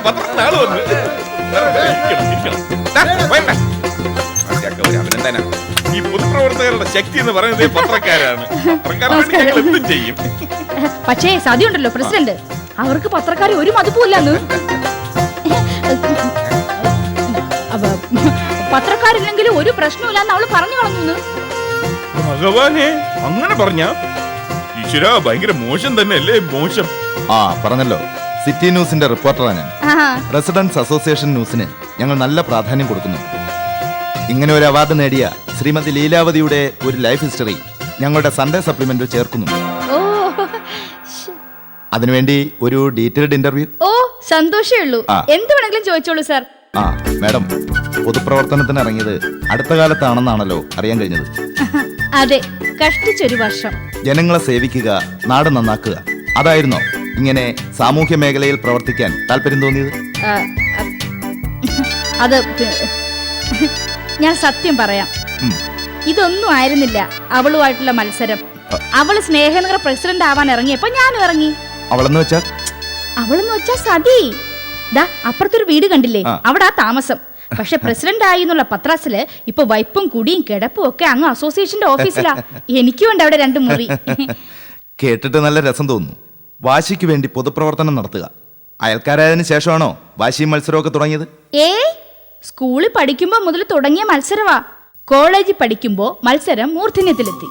പത്രത്തിനാള് വന്ന് ഈ പൊതുപ്രവർത്തകരുടെ ശക്തി എന്ന് പറയുന്നത് പത്രക്കാരാണ്. പത്രക്കാർക്ക് വേണ്ടി ഞങ്ങൾ എന്തും ചെയ്യും. പക്ഷേ സതിയുണ്ടല്ലോ പ്രസിഡന്റ്, അവർക്ക് പത്രക്കാരെ ഒരു മതിപ്പില്ലാന്ന്. പത്രക്കാരില്ലെങ്കിൽ ഒരു പ്രശ്നമില്ലാന്ന് അവള് പറഞ്ഞു കളഞ്ഞു. ഭഗവാനെ, അങ്ങനെ പറഞ്ഞ ഈശ്വര, ഭയങ്കര മോശം തന്നെ അല്ലേ? മോശം. പറഞ്ഞല്ലോ, സിറ്റി ന്യൂസിന്റെ റിപ്പോർട്ടറാണ് ഞാൻ. റെസിഡൻസ് അസോസിയേഷൻ ന്യൂസിന് ഞങ്ങൾ നല്ല പ്രാധാന്യം കൊടുക്കുന്നു. ഇങ്ങനെ ഒരു അവാർഡ് നേടിയ ശ്രീമതി ലീലാവതിയുടെ ഒരു ലൈഫ് ഹിസ്റ്ററി ഞങ്ങളുടെ സൺഡേ സപ്ലിമെന്റിൽ ചേർക്കുന്നുണ്ട്. അതിനുവേണ്ടി ഒരു ഡീറ്റെയിൽഡ് ഇന്റർവ്യൂ. സന്തോഷേ ഉള്ളൂ, എന്ത് വേണമെങ്കിലും ചോദിച്ചോളൂ സാർ. മാഡം, പൊതുപ്രവർത്തനത്തിന് ഇറങ്ങിയത് അടുത്ത കാലത്താണെന്നാണല്ലോ അറിയാൻ കഴിഞ്ഞത്. അതെ, കഷ്ടിച്ചൊരു വർഷം. ജനങ്ങളെ സേവിക്കുക, നാട് നന്നാക്കുക, അതായിരുന്നോ ഇങ്ങനെ സാമൂഹ്യ മേഖലയിൽ പ്രവർത്തിക്കാൻ താല്പര്യം തോന്നിയത്? അത് ഞാൻ സത്യം പറയാം, ഇതൊന്നും ആയിരുന്നില്ല അവളുമായിട്ടുള്ള മത്സരം. അവള് സ്നേഹനഗർ പ്രസിഡന്റ് ആവാൻ ഇറങ്ങിയപ്പോ ഞാനും ഇറങ്ങി. അവളെന്ന് വെച്ചാ സതി. അപ്പുറത്തൊരു വീട് കണ്ടില്ലേ, അവിടെ താമസം. പക്ഷെ പ്രസിഡന്റ് ആയി എന്നുള്ള പത്രാസില് ഇപ്പൊ വൈപ്പും കുടിയും കിടപ്പും ഒക്കെ അങ്ങ് അസോസിയേഷന്റെ ഓഫീസിലാ. എനിക്കും ഉണ്ട് അവിടെ 2 മുറി. കേട്ടിട്ട് നല്ല രസം തോന്നുന്നു. വാശിക്ക് വേണ്ടി പൊതുപ്രവർത്തനം നടത്തുക. അയൽക്കാരായതിനു ശേഷമാണോ വാശിയും മത്സരമൊക്കെ തുടങ്ങിയത്? സ്കൂളിൽ പഠിക്കുമ്പോ മുതൽ തുടങ്ങിയ മത്സരവാ. കോളേജിൽ പഠിക്കുമ്പോ മത്സരം മൂർധന്യത്തിലെത്തി.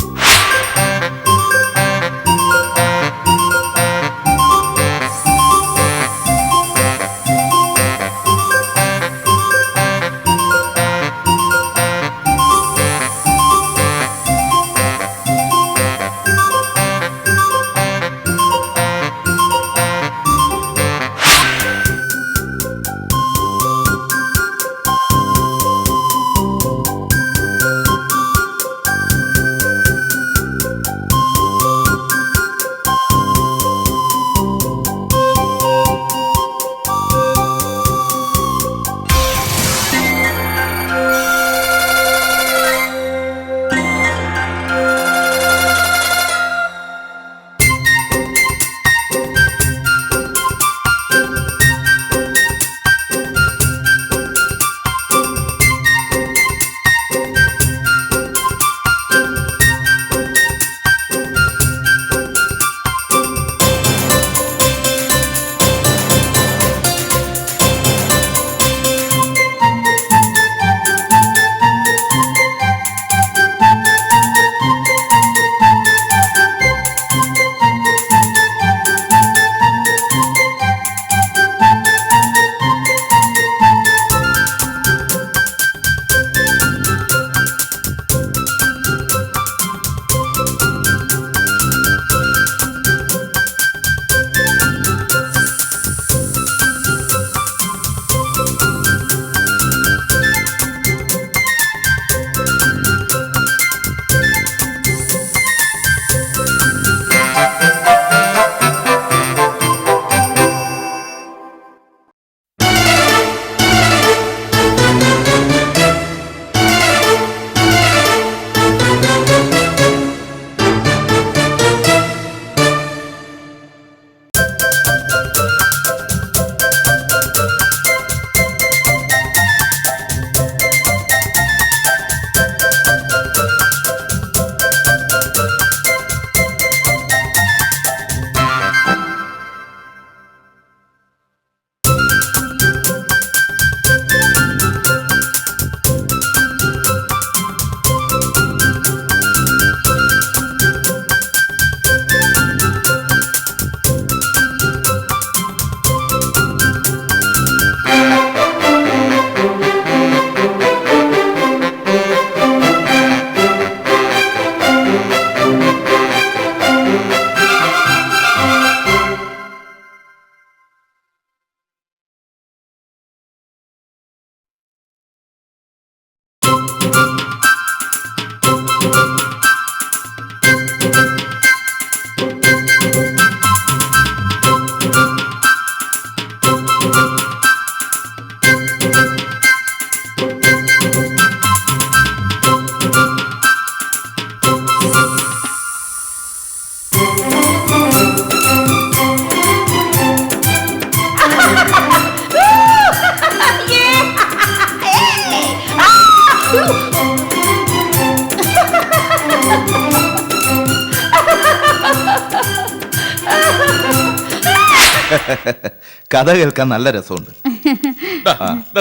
കഥ കേൾക്കാൻ നല്ല രസമുണ്ട്.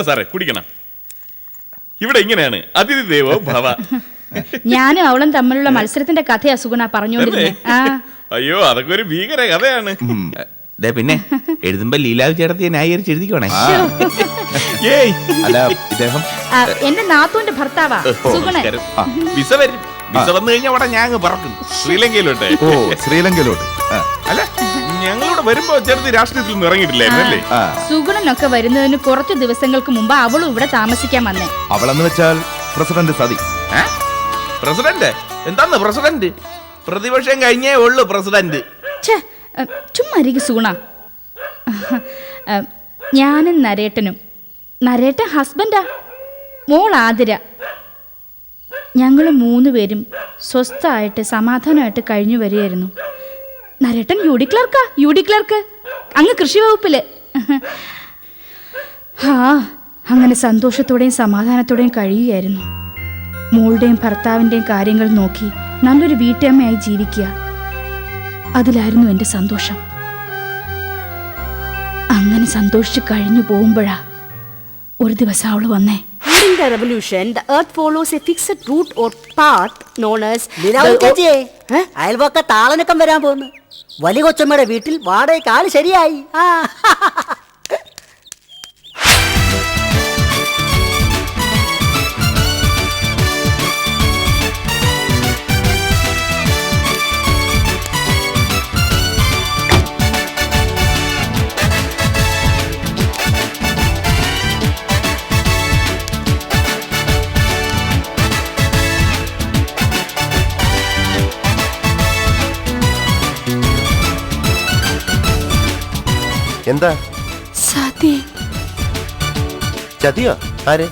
സാറേ കുടിക്കണം. ഇവിടെ ഇങ്ങനെയാണ് അതിഥി ദേവോ ഭവ. ഞാനും അവളും തമ്മിലുള്ള മത്സരത്തിന്റെ കഥയാ സുഗുണ പറഞ്ഞോണ്ടിരുന്നത്. അയ്യോ അതൊക്കെ ഒരു ഭീകര കഥയാണ്. പിന്നെ എഴുതുമ്പോ ലീലാവ് ചേട്ടത്തി ന്യായീകരിച്ച് എഴുതിക്കോണേ. അല്ല ഇദ്ദേഹം എന്റെ നാത്തൂന്റെ ഭർത്താവാ സുഗുണൻ. വിസ വരും. വിസ വന്നു കഴിഞ്ഞാൽ അവിടെ ഞാൻ പറക്കും ശ്രീലങ്കയിലോട്ടെ. ഓ ശ്രീലങ്കയിലോട്ട്. അല്ല ഞങ്ങളിവിടെ വരുമ്പോ ചേർത്ത് രാഷ്ട്രീയത്തിൽ നിന്ന് ഇറങ്ങിയിട്ടില്ലായിരുന്നല്ലേ? സുഗുണനൊക്കെ വരുന്നതിന് കുറച്ചു ദിവസങ്ങൾക്ക് മുമ്പ് അവളും ഇവിടെ താമസിക്കാൻ വന്നേ. അവളെന്ന് വെച്ചാൽ പ്രസിഡന്റ് സതി. പ്രസിഡന്റ് എന്താന്ന് പ്രസിഡന്റ്? പ്രതിപക്ഷം കഴിഞ്ഞേ ഉള്ളു പ്രസിഡന്റ്. ചുമ്മാ സുഗുണ. ഞാനും നരേട്ടനും, നരേട്ടൻ ഹസ്ബൻഡാ, മോൾ ആതിര, ഞങ്ങൾ 3 പേരും സ്വസ്ഥമായിട്ട് സമാധാനമായിട്ട് കഴിഞ്ഞു വരികയായിരുന്നു. നരേട്ടൻ യു ഡി ക്ലർക്ക് അങ്ങ് കൃഷി വകുപ്പില്. അങ്ങനെ സന്തോഷത്തോടെയും സമാധാനത്തോടെയും കഴിയുകയായിരുന്നു. മോളുടെയും ഭർത്താവിൻ്റെയും കാര്യങ്ങൾ നോക്കി നല്ലൊരു വീട്ടമ്മയായി ജീവിക്കുക, അതിലായിരുന്നു എൻ്റെ സന്തോഷം. അങ്ങനെ സന്തോഷിച്ച് കഴിഞ്ഞു പോകുമ്പോഴാ ഒരു ദിവസം അവള് വന്നേ. During the revolution, the earth follows a fixed route or path known as അയൽവക്ക താളനക്കം വരാൻ പോകുന്നു. വലിയ കൊച്ചമ്മയുടെ വീട്ടിൽ വാടകയ്ക്ക് ആള് ശരിയായി. എന്താ സതി. ചതിയോ? ആര്?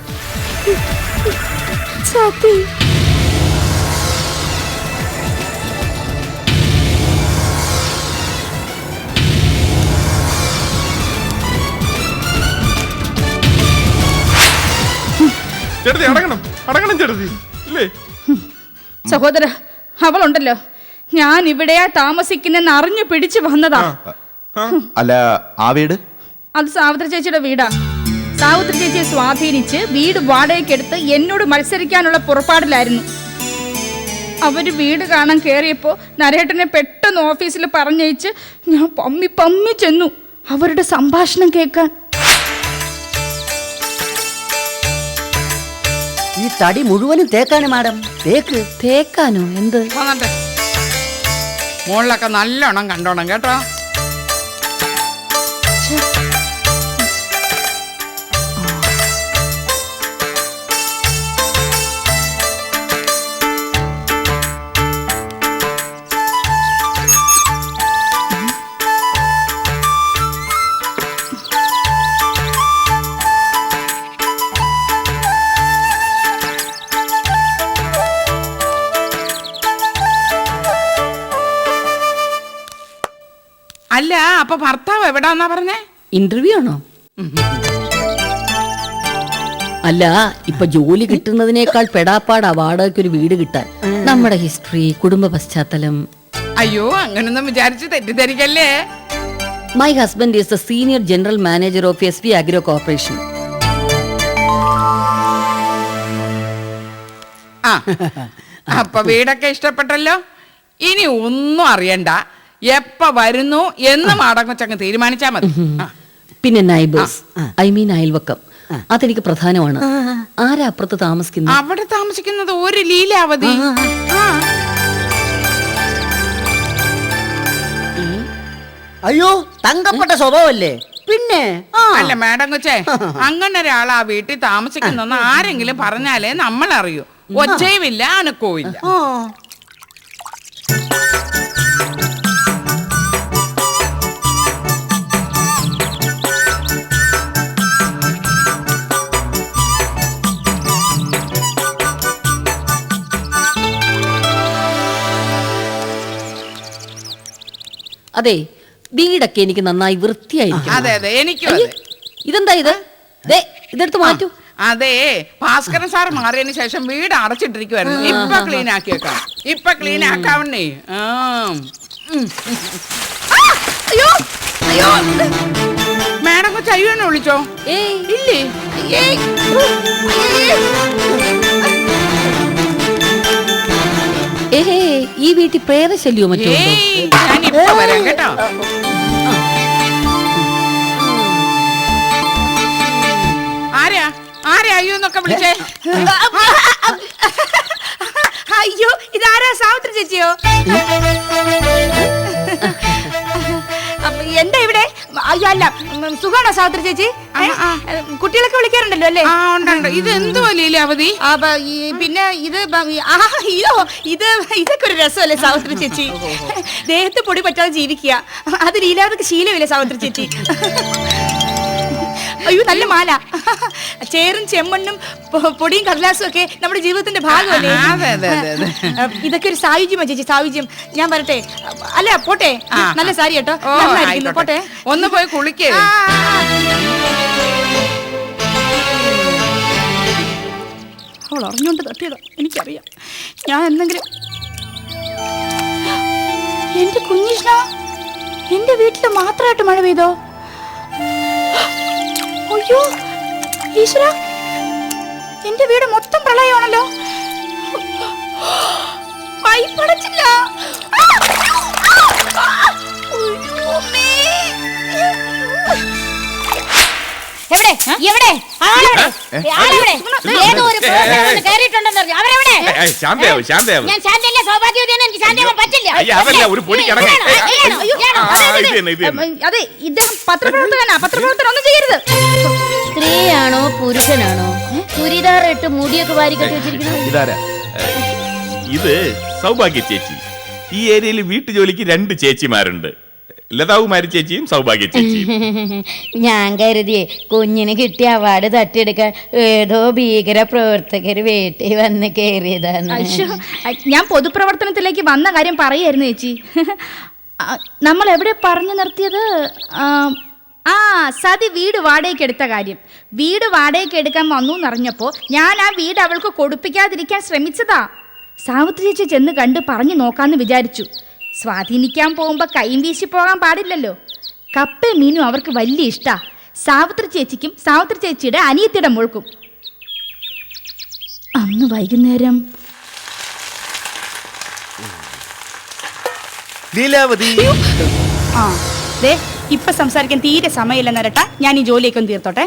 സതി. ചേട്ടത്തി അടങ്ങണം ചേട്ടത്തി ഇല്ലേ? സഹോദര, അവളുണ്ടല്ലോ, ഞാൻ ഇവിടെയാ താമസിക്കുന്നെന്ന് അറിഞ്ഞു പിടിച്ചു വന്നതാ. അല്ല ആ വീട്? അത് സാവിത്രി ചേച്ചിയുടെ വീടാ. സാവിത്രി ചേച്ചിയെ സ്വാധീനിച്ച് വീട് വാടകയ്ക്കെടുത്ത് എന്നോട് മത്സരിക്കാനുള്ള പുറപ്പാടിലായിരുന്നു. അവര് വീട് കാണാൻ കയറിയപ്പോ നരേട്ടനെ പെട്ടെന്ന് ഓഫീസിൽ പറഞ്ഞയച്ച് ഞാൻ പമ്മി ചെന്നു അവരുടെ സംഭാഷണം കേൾക്കാൻ. ഈ തടി മുഴുവനും തേക്കാണ് മാഡം. തേക്കാനോ? എന്ത്? മുകളിലൊക്കെ നല്ലോണം കണ്ടോണം കേട്ടോ. അല്ല അപ്പൊ ഭർത്താവ് എവിടാന്നാ പറഞ്ഞേ? ഇന്റർവ്യൂ ആണോ? അല്ല, ഇപ്പൊ ജോലി കിട്ടുന്നതിനേക്കാൾ പെടാപ്പാടാ വാടകയ്ക്ക് ഒരു വീട് കിട്ടാൻ. നമ്മുടെ ഹിസ്റ്ററി, കുടുംബ പശ്ചാത്തലം. അയ്യോ അങ്ങനൊന്നും വിചാരിച്ച് തെറ്റിദ്ധരിക്കല്ലേ. My husband is the senior general manager of SV Agro Corporation. അപ്പൊ വീടൊക്കെ ഇഷ്ടപ്പെട്ടല്ലോ. ഇനി ഒന്നും അറിയണ്ട, എപ്പ വരുന്നു എന്ന് മാടങ്ങച്ചങ്ങ് തീരുമാനിച്ചാ മതി. പിന്നെ നൈബേഴ്സ്, ഐ മീൻ അയൽവക്കം, അതെനിക്ക് പ്രധാനമാണ്. ആരാ അപ്പുറത്ത് താമസിക്കുന്നത്? അവിടെ താമസിക്കുന്നത് ഒരു ലീലാവതി. അയ്യോ, തങ്കപ്പെട്ട സ്വഭാവല്ലേ. പിന്നെ അല്ല മാഡം കൊച്ചേ, അങ്ങനെ ഒരാൾ ആ വീട്ടിൽ താമസിക്കുന്നെന്ന് ആരെങ്കിലും പറഞ്ഞാലേ നമ്മൾ അറിയൂ. ഒച്ചയുമില്ല അനക്കവും ഇല്ല. അതെ, വീടൊക്കെ എനിക്ക് നന്നായി വൃത്തിയായിരിക്കും. അതെ അതെ, എനിക്കും അതെ. ഇതെന്താ ഇത്? ഇതെടുത്ത് മാറ്റൂ. അതെ, ഭാസ്കരൻ സാർ മാറിയതിന് ശേഷം വീട് അടച്ചിട്ടിരിക്കുവായിരുന്നു. ഇപ്പൊ ക്ലീൻ ആക്കിയേക്കാം. ഇപ്പൊ ക്ലീൻ ആക്കാവണേ. അയ്യോ മാഡം കൊച്ചു അയ്യോ എന്നെ വിളിച്ചോ? ഏയ് ഇല്ലേ? ഏയ് ഏഹേ ഈ വീട്ടിൽ പ്രേതശല്യോ മറ്റോ ഉണ്ടോ? ഏയ് ഞാനിപ്പോ വരാം കേട്ടോ. ആരാ ആരാ അയ്യോ എന്നൊക്കെ വിളിച്ചേ? അയ്യോ ഇതാരാ? സാവിത്രി ചേച്ചിയോ? എന്താ ഇവിടെ? അയ്യോ അല്ല, സുഖാണോ സാവിത്രി ചേച്ചി? കുട്ടികളൊക്കെ വിളിക്കാറുണ്ടല്ലോ അല്ലേ? ആ ഉണ്ട്. ഇത് എന്തുവാ ലീലാവതി? പിന്നെ ഇത് അയ്യോ ഇതൊക്കെ ഒരു രസമല്ലേ സാവിത്രി ചേച്ചി? ദേഹത്ത് പൊടി പറ്റാതെ ജീവിക്കുക, അത് ലീലാവതിക്ക് ശീലമില്ലേ സാവിത്രി ചേച്ചി? അയ്യോ നല്ല മാല. ചേറും ചെമ്മണ്ണും പൊടിയും കടലാസും ഒക്കെ നമ്മുടെ ജീവിതത്തിന്റെ ഭാഗമല്ലേ? ഇതൊക്കെ ഒരു സായുജ്യമാ ചേച്ചി, സായുജ്യം. ഞാൻ വരട്ടെ? അല്ല പോട്ടെ, നല്ല സാരി കേട്ടോ, നന്നായിരിക്കുന്നു. പോട്ടെ, ഒന്ന് പോയി കുളിക്കേ. അവൾ അറിഞ്ഞോണ്ട് തട്ടിയതാ, എനിക്കറിയാം. ഞാൻ എന്തെങ്കിലും എന്റെ കുഞ്ഞിഷ്ണ, എന്റെ വീട്ടില് മാത്രമായിട്ട് മഴ പെയ്തോ? അയ്യോ ഈശ്വര, എന്റെ വീട് മൊത്തം പ്രളയമാണല്ലോ. പൈപ്പടച്ചില്ല. എവിടെ എവിടെ ആളെവിടെ? ആളെവിടെ? ഏതോ ഒരു പ്രവർത്തകൻ കയറിയിട്ടുണ്ടെന്ന് പറഞ്ഞു. അവരെവിടെ? ശാന്തയാവും ശാന്തയാവും. ഞാൻ ശാന്തയല്ല, സൗഭാഗ്യവതിയാണ്. എനിക്ക് ശാന്തയാവാൻ പറ്റില്ല. അതല്ല, ഒരു പൊടി കണക്ക്. അതെ, ഇദ്ദേഹം പത്രപ്രവർത്തകനാ. പത്രപ്രവർത്തകൻ ഒന്നും ചെയ്യരുത്. സ്ത്രീയാണോ പുരുഷനാണോ ചുരിദാർ ഇട്ട് മുടിയൊക്കെ വാരി കെട്ടി വെച്ചിരിക്കുന്നത്? ഇതാരാ? ഇത് സൗഭാഗ്യ ചേച്ചി. ഈ ഏരിയയിൽ വീട്ടുജോലിക്ക് 2 ചേച്ചിമാരുണ്ട്. ലതാകുമാരി ചേച്ചിയും സൗഭാഗ്യ ചേച്ചിയും. ഞാൻ കരുതിയേ കുഞ്ഞിന് കിട്ടിയ അവാർഡ് തട്ടിയെടുക്കാൻ ഏതോ ഭീകര പ്രവർത്തകര് വീട്ടിൽ വന്ന് കയറിയതാണ്. ഞാൻ പൊതുപ്രവർത്തനത്തിലേക്ക് വന്ന കാര്യം പറയായിരുന്നു ചേച്ചി. നമ്മൾ എവിടെ പറഞ്ഞു നിർത്തിയത്? സതി വീട് വാടകയ്ക്ക് എടുത്ത കാര്യം. വീട് വാടകയ്ക്ക് എടുക്കാൻ വന്നു എന്നറിഞ്ഞപ്പോ ഞാൻ ആ വീട് അവൾക്ക് കൊടുപ്പിക്കാതിരിക്കാൻ ശ്രമിച്ചതാ. സാവിത്രി ചേച്ചി ചെന്ന് കണ്ട് പറഞ്ഞു നോക്കാന്ന് വിചാരിച്ചു. സ്വാധീനിക്കാൻ പോകുമ്പോ കൈയും വീശി പോകാൻ പാടില്ലല്ലോ. കപ്പയും മീനും അവർക്ക് വലിയ ഇഷ്ടാ. സാവിത്രി ചേച്ചിക്കും സാവിത്രി ചേച്ചിയുടെ അനിയത്തിയുടെ മോൾക്കും. അന്ന് വൈകുന്നേരം ലീലാവതി, ഇപ്പൊ സംസാരിക്കാൻ തീരെ സമയമില്ലെന്നരട്ടാ. ഞാൻ ഈ ജോലിയൊക്കെ ഒന്ന് തീർത്തോട്ടെ.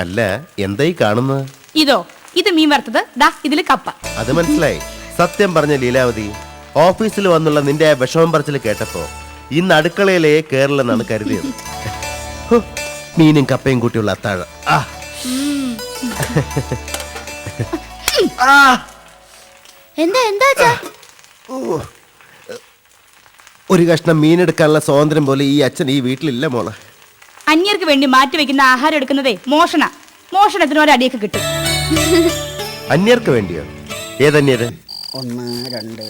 അല്ല, എന്തായി കാണുന്നത്? ഇത് മീൻ വറുത്തത്, ദാ ഇതില് കപ്പ. അത് മനസ്സിലായി. സത്യം പറഞ്ഞ ലീലാവതി, ഓഫീസിൽ വന്നുള്ള നിന്റെ ആ വിഷമം പറച്ചിൽ കേട്ടപ്പോ ഇന്ന് അടുക്കളയിലേ കേരളെന്നാണ് കരുതിയത്. മീനും കപ്പയും കൂട്ടിയുള്ള അത്താഴം. എന്താ ഒരു കഷ്ണം മീനെടുക്കാനുള്ള സ്വാതന്ത്ര്യം പോലെ ഈ അച്ഛൻ ഈ വീട്ടിലില്ല മോളെ. അന്യർക്ക് വേണ്ടി മാറ്റിവെക്കുന്ന ആഹാരം എടുക്കുന്നതേ മോഷണത്തിന് ഒരടിയൊക്കെ കിട്ടും. അന്യർക്ക് വേണ്ടിയോ? ഏതന്യര്? 1 2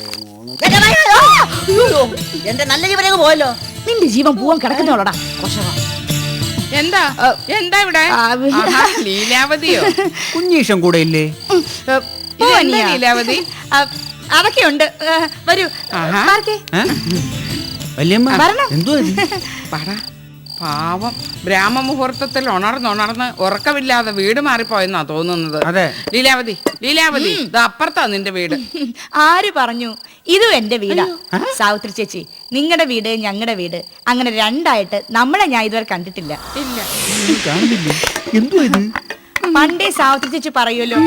3. എന്റെ നല്ല ജീവനങ്ങ് പോയല്ലോ. നിന്റെ ജീവൻ പോവാൻ കിടക്കുന്നോളടാ. എന്താ എന്താ ഇവിടെ? ലീലാവതിയോ? കുഞ്ഞീഷം കൂടെ ഇല്ലേ? ഇതെന്താ ലീലാവതി? അതൊക്കെ ഉണ്ട്. വരൂ. പാവം, ബ്രാഹ്മമുഹൂർത്തത്തിൽ ഉണർന്ന് ഉറക്കമില്ലാതെ വീട് മാറിപ്പോയെന്നാ തോന്നുന്നത്. ലീലാവതി ഇത് അപ്പുറത്താ നിന്റെ വീട്. ആര് പറഞ്ഞു? ഇതും എന്റെ വീടാ. സാവിത്രി ചേച്ചി, നിങ്ങളുടെ വീട് ഞങ്ങളുടെ വീട് അങ്ങനെ രണ്ടായിട്ട് നമ്മളെ ഞാൻ ഇതുവരെ കണ്ടിട്ടില്ല. പണ്ടേ സാവിത്രി ചേച്ചി പറയുമല്ലോ,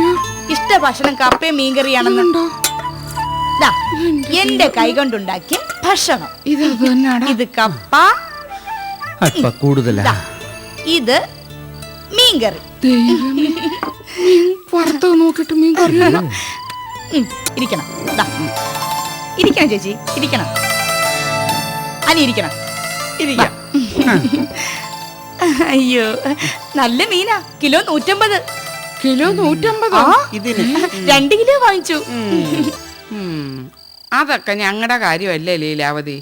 ഇഷ്ട ഭക്ഷണം കപ്പയും മീൻകറിയാണെന്നുണ്ടോ? എന്റെ കൈകൊണ്ടുണ്ടാക്കിയ ഭക്ഷണം. ഇത് കപ്പ, കൂടുതലാ. ഇത് മീൻകറി. നോക്കിട്ട് മീൻകറി ഇരിക്കണം. ഇരിക്കണം ചേച്ചി, ഇരിക്കണം. അനി ഇരിക്കണം. അയ്യോ, നല്ല മീനാ. കിലോ 150. കിലോ 150? 2 കിലോ വാങ്ങിച്ചു. അതൊക്കെ ഞങ്ങളുടെ കാര്യമല്ലേ ലീലാവതി.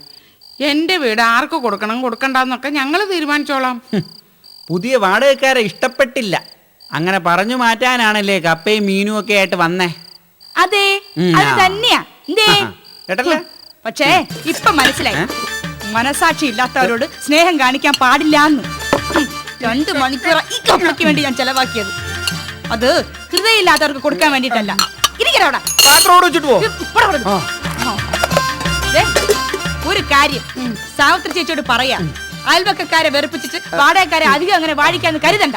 എന്റെ വീട് ആർക്ക് കൊടുക്കണ്ടെന്നൊക്കെ ഞങ്ങൾ തീരുമാനിച്ചോളാം. പുതിയ വാടകക്കാരെ ഇഷ്ടപ്പെട്ടില്ല, അങ്ങനെ പറഞ്ഞു മാറ്റാനാണല്ലേ കപ്പയും മീനും ഒക്കെ ആയിട്ട് വന്നേ. അതെ, അത് തന്നെയാ. പക്ഷേ ഇപ്പൊ മനസ്സിലായി, മനസാക്ഷി ഇല്ലാത്തവരോട് സ്നേഹം കാണിക്കാൻ പാടില്ലാന്ന് 2 മണിക്കൂർ ഈ കപ്പയ്ക്ക് വേണ്ടി ഞാൻ ചെലവാക്കിയത്. അത് ഹൃദയമില്ലാത്തവർക്ക് കൊടുക്കാൻ വേണ്ടിട്ടല്ല. ഇരിക്കണവിടെ ഒരു കാര്യം സാവിത്രി ചേച്ചിയോട് പറയാ, അയൽവക്കക്കാരെ വെറുപ്പിച്ചിട്ട് വാടകക്കാരെ അധികം അങ്ങനെ വാഴിക്കാന്ന് കരുതണ്ട.